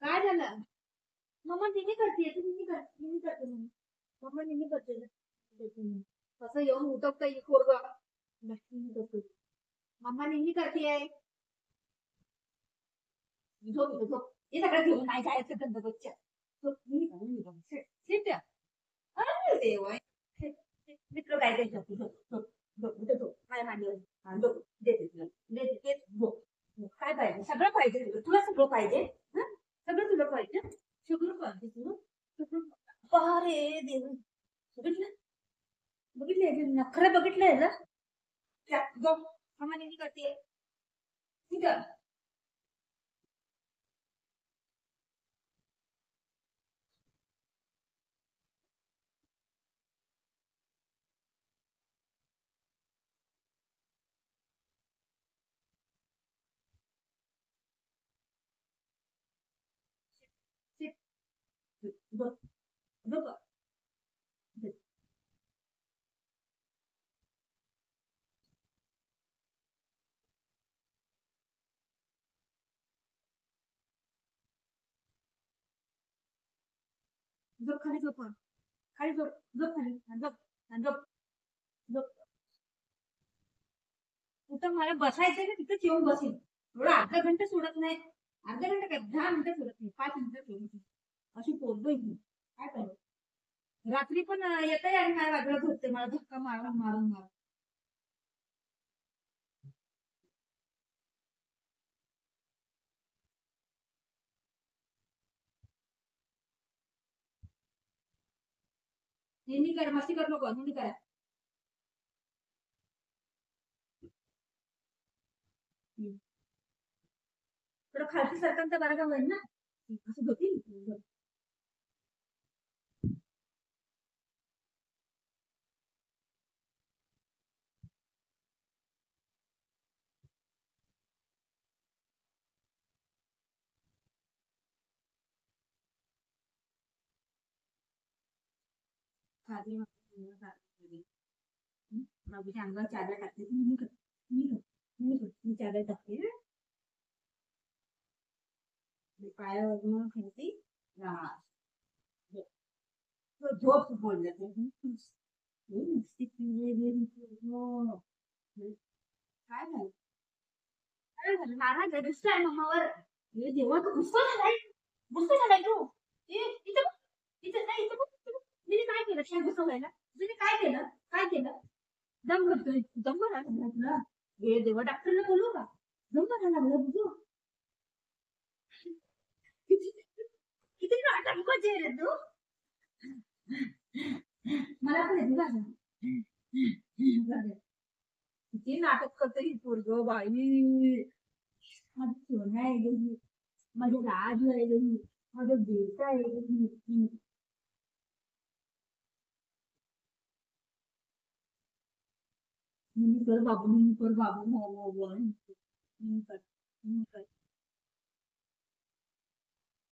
काय झालं? मम्मा निनी करते तू निनी कर निनी करते मम्मा निनी करते कसं येऊन उठवतं ही पोरग निनी करते मम्मा निनी करते झोप झोप हे सगळं घेऊन नाही जायचं गंध बच्चा झोप निनी कर निनी कर sit there. अरे देवा मित्र काय ते झोप झोप झोप झोप झोप झोप काय मांडीवर झोप देते तुला देते झोप काय पाहिजे सगळं पाहिजे तुला सगळं पाहिजे सगळं तुला पाहिजे सगळं पाहिजे तुला सगळं अरे देव बघितलं बघितलं नखरं बघितलंय ना जाऊ आम्हाला करते ठीक आहे बघ बघ झोप खाली झोप खाली झोप झोप खाली झोप झोप झोप तिथं मला बसायचंय ना तिथंच येऊन बसेल एवढं अर्धा घंटा सोडत नाही अर्धा घंटा काय 10 मिनिटं सोडत नाही 5 मिनिटं सोडत नाही अशी पोरतोय काय करायचं रात्री पण येतंय आणि माझ्या बाजूला झोपते मला धक्का मारून मारून मारून नेहमी कर मस्ती करू नको नेहमी करा थोडं खालती सरकन तर बरं का होईल ना असं होतील खाली बाबूच्या अंगावर चादर टाकते मी कर मी कर मी कर मी चादर टाकते पायावर मग खालती झोप बोल जाते काय झालं काय झालं नाराज आहे दुसरा आहे मम्मावर देवा तू गुस्सा झालाय तू इथं इथं नाही इथं तिने काय केलं काय गुस्सा व्हायला तिने काय केलं दम भरतोय दम भरायला लागला तुला हे देवा डॉक्टरला बोलू का दम भरायला लागला तुझं किती किती नाटक रे तू मला पण येते का किती नाटक करते ही पोरग बाई माझी सोना आहे गं माझं राज आहे गं माझं बेटा आहे गं कर बाबू कर बाबू कर